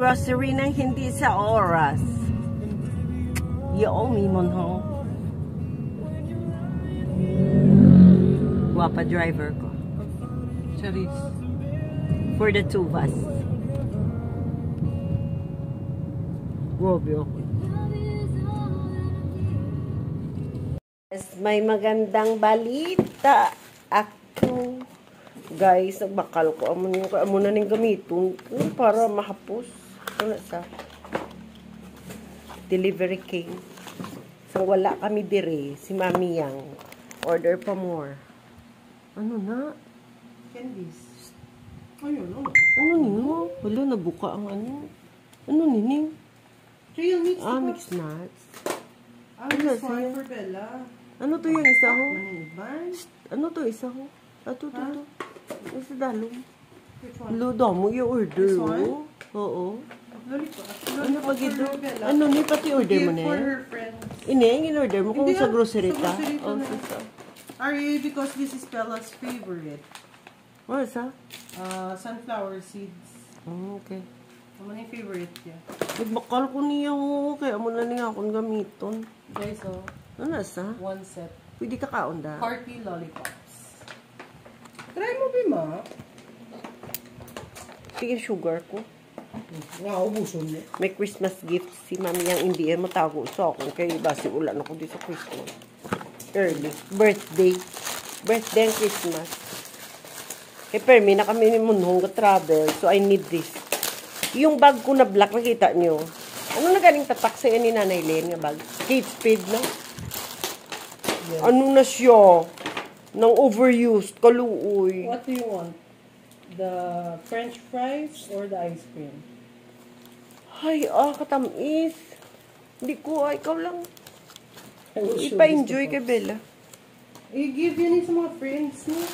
Grocery nang hindi sa oras. Yo, mimon ho. Guwapa driver ko. Charis. For the two of us. Grabe ako. May magandang balita. Ako. Guys, nagbakal ko. Amo na ning gamiton para mahapos. Ano sa delivery king. So, wala kami dire. Si Mami Yang. Order pa more. Ano na? Candies. Ayun, no? Ano niyo? Wala, nabuka ang ano. Ano nining? Real mix. Mixed nuts. This one for Bella. Ano to yung isa ho? Maniban. Ano to isa ho? Ato. Isa dalong. Which one? Ludo mo yung order. This one? Oo. Lollipop. Ano pag ito? Ano ni pati order mo na for yan? her friends. Ini, in-order mo kung Hindi, sa grocery sa ta? grocery Oh, na. sa. Because this is Bella's favorite. Ano sa? Sunflower seeds. Oh, okay. Ano yung favorite niya? Nagbakal ko niya ho. Kaya mo na niya akong gamiton. Guys, oh. Ano sa? One set. Pwede ka kaon da? Party lollipops. Try mo, Bima. Sige, sugar ko. Ubuson niya. May Christmas gift si Mami Yang India matago sa akin. Kaya basi ulan ako di sa Christmas. Early. Birthday and Christmas. Kaya permi na kami ni Munhong travel. So I need this. Yung bag ko na black, nakita nyo. Ano na galing tatak sa ni Nanay Len nga bag? Kate Spade na. Yes. Ano na siya? Nang overused. Kaluoy. What do you want? The French fries or the ice cream? Ay, katamis. Hindi ko, ikaw lang. Ipa-enjoy kay Bella. I-give yun sa mga friends niya.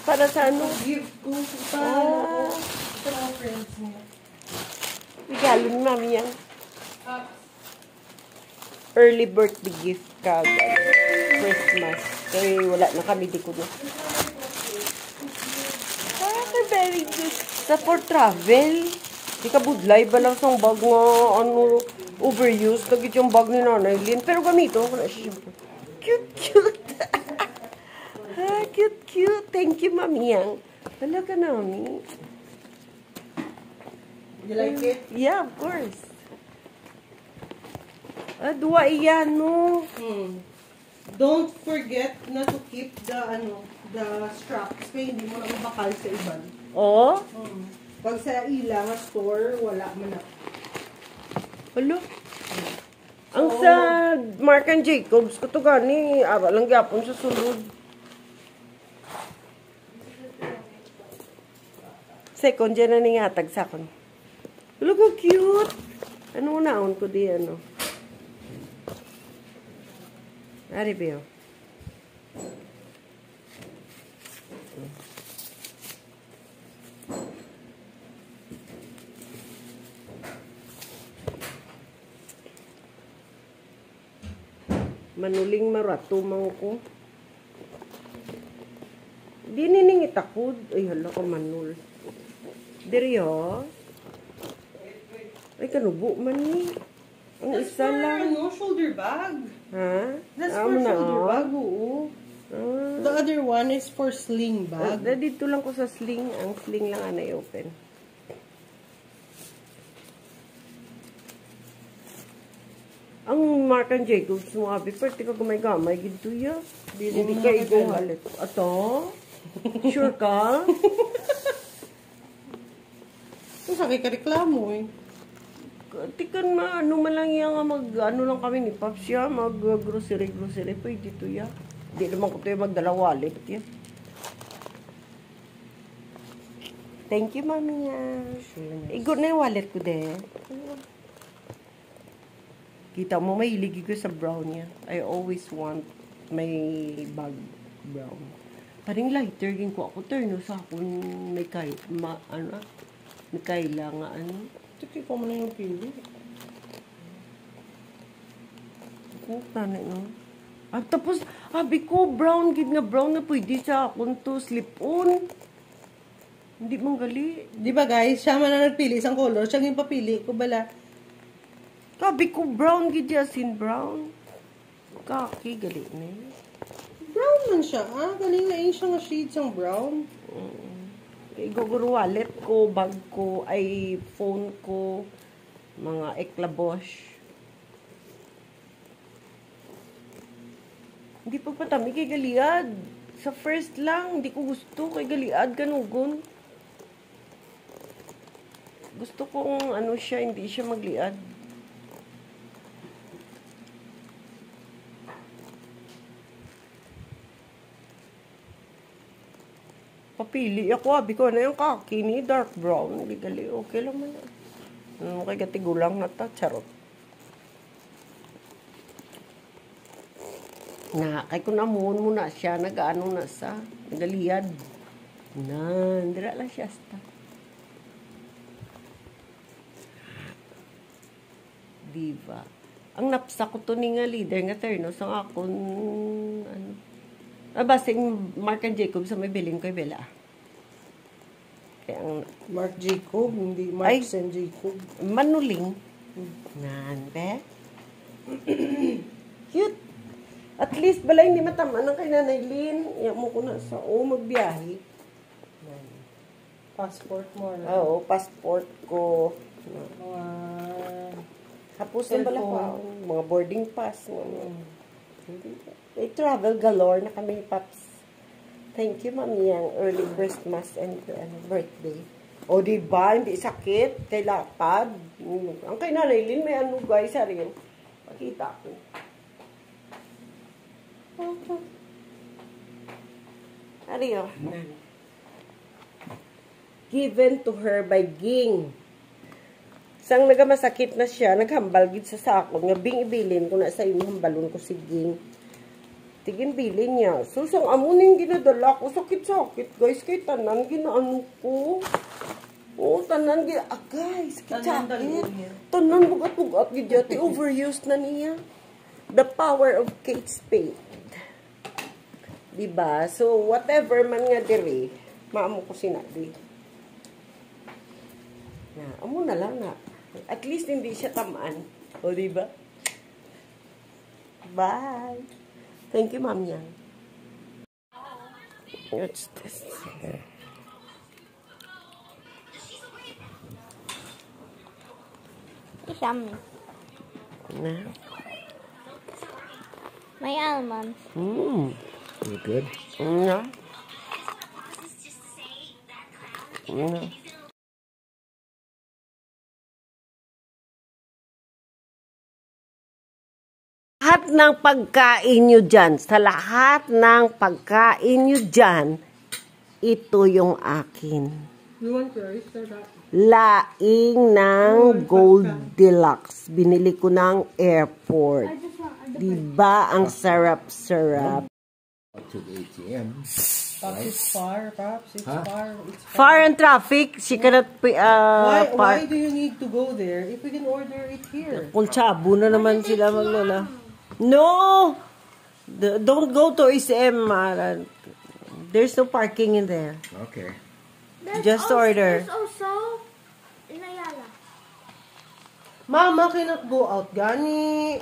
Para sa ano? Give ko sa mga friends niya. Regalo ni Mami yan. Early birthday gift kagad. Christmas. Kaya wala na kami, di ko na. Very good. Sa for travel. Di ka budlay ba lang sa bag nga, overused. Kagit yung bag ni Nanay Lynn. Pero gamito ko na siya. Cute. Cute. Thank you, Mami Yang. Talaga na, Mami. You like it? Yeah, of course. Dua iyan, no? Don't forget na to keep the straps. Kaya hindi mo na mabakal sa iban. Oh? Pag sa ilang store, wala man na. Hello? Ang sa Marc and Jacobs, ko to gani, lang gyapon sa sulod. Second, dyan na ningatag sa akin. Look how cute! Ano naon ko di, ano? Aribeo. Manuling marato man ko. Di nining itakod. Ay, hala ka manul. Diri ho. Ay, kanubo man ni. Ang isa lang. Shoulder bag. Ha? That's for shoulder bag, oo. The other one is for sling bag. Dito lang ko sa sling. Ang sling lang anay open. Ang Marc and Jacobs mo, abi, pwede ka gamay-gamay, ginto ya. Hindi ka igong halit. Ato? Sure ka? Kung sakay ka reklamo eh. Tikan ano man lang yan nga lang kami ni Pops ya, grocery, pwede to ya. Hindi naman ko tayo magdala wallet ya. Thank you, Mami ya. Igot na yung wallet ko de. Kita mo, may iligi ko sa brown niya. I always want my bag brown. Paring lighter, gin ko ako. Turno sa akong may kailangan. Sige ko mo na yung pili. Tanay, no? Tapos, abi ko, brown, gid nga brown na pwede sa akong to slip-on. Hindi mong gali. Di ba guys, siya man na nagpili isang color, siya yung papili ko bala. Kabi ko brown gid Yasin brown. Kaki gali na. Brown man siya, galing nga siya nga shades ang brown. Iguguro wallet ko, bag ko, ay phone ko, mga eklabosh. Hindi pa patami kay galiad. Sa first lang, hindi ko gusto kay galiad, ganugon. Gusto kong ano siya, hindi siya magliad. Papili ako, abi ko na yung kaki ni dark brown. Hindi gali, okay lang man. Ano kay gatigulang na ta, charot. Na, kay kung namuhon mo na siya, nag-ano na sa, nagaliyad. Na, dira lang siya sta. Diva. Ang napsa ko to ni nga leader nga terno sa akon, ano, basing Mark and Jacob sa may biling ko Bella. Kaya ang Mark Jacob, hindi Mark and Jacob. Manuling. Nande. Cute. At least bala hindi matama ng kay Nanay Lynn. Iyak mo ko na sa magbiyahe. Passport mo. Oo, passport ko. Mga Tapos na bala pa. Mga boarding pass. May travel galore na kami, Paps. Thank you, Mami, ang early Christmas and birthday. O, diba? Hindi sakit. Kay lapad. Ang kay Nanay Lynn, may ano, guys, rin. Pakita ko. Ariyo. Given to her by Ging. Sang nagamasakit na siya, naghambal gid sa sakon, nga bing ibilin ko na sa inyo hambalon ko si Ging. Tigin bilin niya. So, sang amunin ginadala ko, sakit-sakit, guys, kay tanan, ginaano ko. Oo, tanan, guys, sakit-sakit. Tanan, bugat-bugat, gidyati, overused na niya. The power of Kate Spade. Diba? So, whatever man nga diri, maamo ko sinabi. Na, amo na lang na. At least hindi siya tamaan. O, diba? Bye! Thank you, Ma'am Yang. What's this? Yummy. Na? My almonds. You good? Na? Na? Lahat ng pagkain nyo dyan, sa lahat ng pagkain nyo dyan, ito yung akin. You want rice or that? Laing ng Goldilocks. Binili ko ng airport. Diba ang sarap-sarap? To the ATM. Pops, it's far, Pops. It's far. It's Far and traffic, she cannot Why do you need to go there if we can order it here? Kung tsabo na naman sila maglala. No! Don't go to SM. There's no parking in there. Okay. Just order. There's also in Ayala. Mama cannot go out, Gani.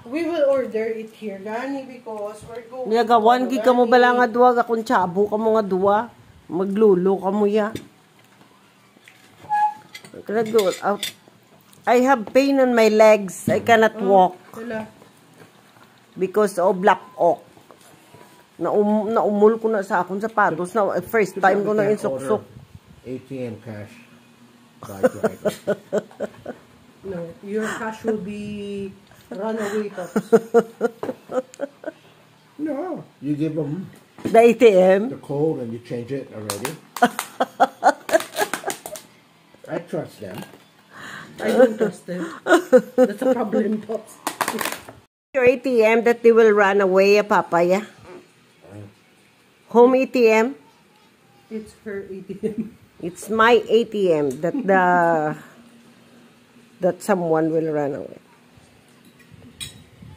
We will order it here, Gani, because we're going. Niyagawan, ka mo bala nga duwa, akong tsabo ka mo nga duwa. Maglulo ka mo ya. I cannot go out. I have pain on my legs. I cannot walk. Wala. Because of black oak. Naumul ko na sa akong sapatos na first time ko na insuksok. ATM cash. By driver. No, your cash will be runaway, Pops. No. You give them The ATM. the code and you change it already. I trust them. I don't trust them. That's a problem, Pops. Your ATM that they will run away, papaya. Home ATM. It's her ATM. It's my ATM that someone will run away.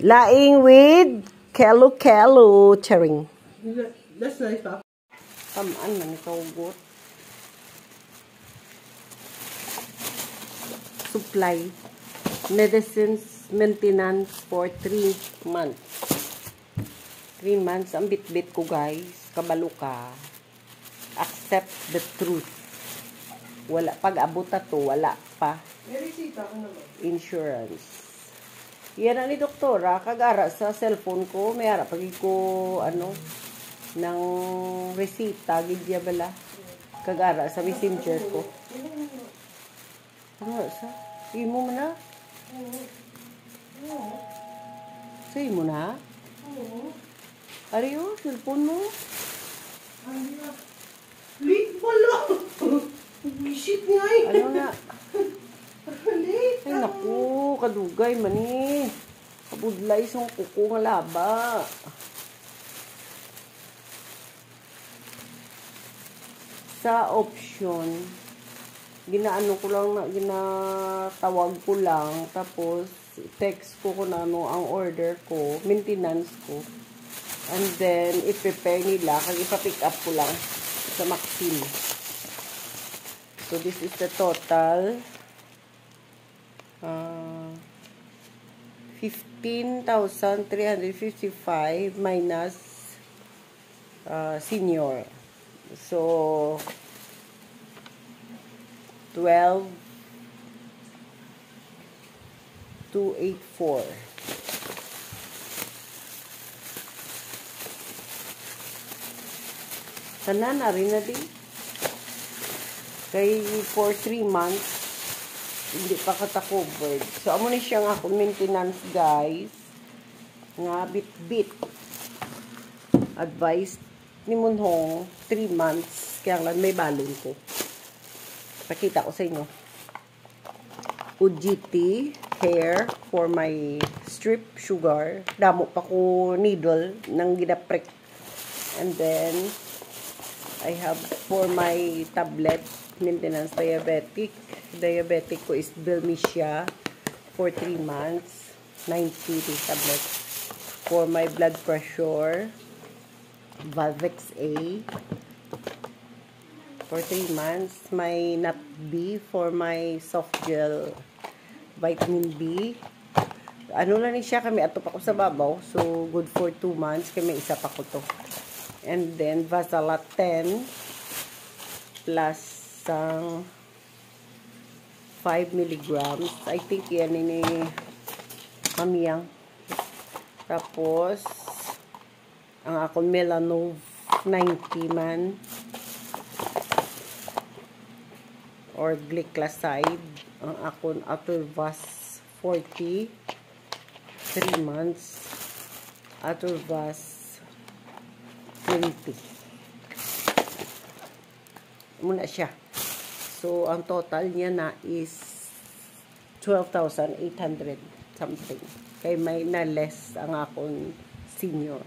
Laing with kelo charing. That's nice, Pops. Tamaan man ikaw gut. supply. Medicines maintenance for 3 months. 3 months ang bit-bit ko, guys. Kabalo ka. Accept the truth. Wala. Pag-abot na to, wala pa. May resita ko naman. Insurance. Yan ang ni doktora. Kagara sa cellphone ko. May harap pag ko, ng resita. Gidya bala. Kagara sa messenger ko. Ano sa? Imo mo na? Sa imo na? Ariyo, cellphone mo? Late pala! Shit nga eh! Ano na? Late! Ay, naku, kadugay man eh. Kabudlay song kuko nga laba. Sa option, ginaano ko lang, ginatawag ko lang, tapos text ko kung ano ang order ko, maintenance ko. And then, i-prepare nila, kag ipa-pick up ko lang sa Maxim. So, this is the total. 15,355 minus senior. So, 12,284. Sana na rin na din. Kay for 3 months, hindi pa kata-covered. So, amo ni siya nga akong maintenance, guys. Nga bit-bit. Advice ni Munhong, 3 months. Kaya lang may balon ko. Pakita ko sa inyo. UGT hair for my strip sugar. Damo pa ko needle nang ginaprick. And then, I have for my tablet, maintenance diabetic. Diabetic ko is Belmicia for 3 months. 90 tablets. For my blood pressure, Valvex A for 3 months. My Nut B for my soft gel vitamin B. Ano lang ni siya, kami ato pa ko sa babaw. So, good for 2 months. Kami isa pa ko to. And then, Vasalat 10 plus 5 milligrams. I think yan ni Mamiyang. Tapos, ang akong Melanov 90 man or glycoside. Ang akong Aturvas 40 3 months. Aturvas 20. Muna siya. So, ang total niya na is 12,800 something. Kay may na less ang akong senior.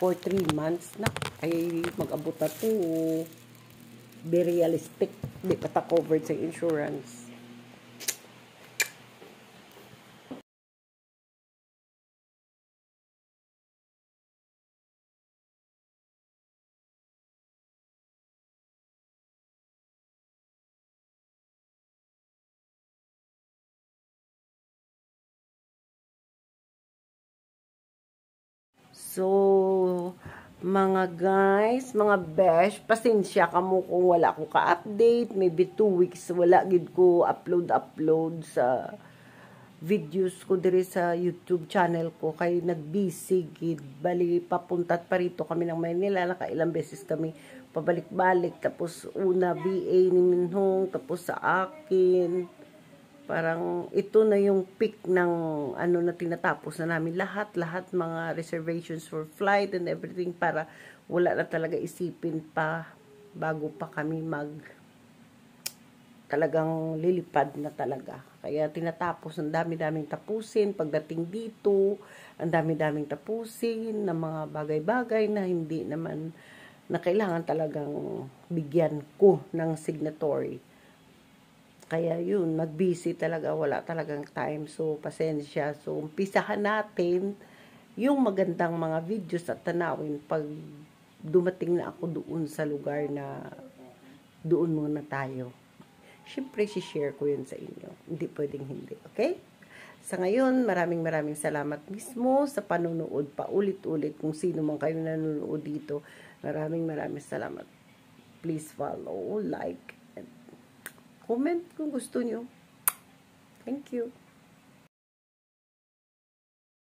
For 3 months na. Ay, mag-abot na to. Very realistic. Di pa ta covered sa insurance. So, mga guys, mga besh, pasensya ka mo kung wala ko ka-update. Maybe 2 weeks wala gid ko upload sa videos ko diri sa YouTube channel ko. Kay nag-busy gid. Bali, papuntat pa rito kami ng Maynila. Nakailang beses kami pabalik-balik. Tapos, una BA ni Minhong. Tapos sa akin. Parang ito na yung peak ng ano na tinatapos na namin lahat mga reservations for flight and everything para wala na talaga isipin pa bago pa kami talagang lilipad na talaga. Kaya tinatapos, ang dami-daming tapusin pagdating dito, ang dami-daming tapusin ng mga bagay-bagay na hindi naman na kailangan talagang bigyan ko ng signatory. Kaya yun, mag-busy talaga, wala talagang time. So, pasensya. So, umpisahan natin yung magandang mga videos at tanawin pag dumating na ako doon sa lugar na doon muna tayo. syempre, share ko yun sa inyo. Hindi pwedeng hindi. Okay? Sa ngayon, maraming salamat mismo sa panonood pa ulit-ulit kung sino man kayo nanonood dito. Maraming salamat. Please follow, like, and comment kung gusto nyo. Thank you.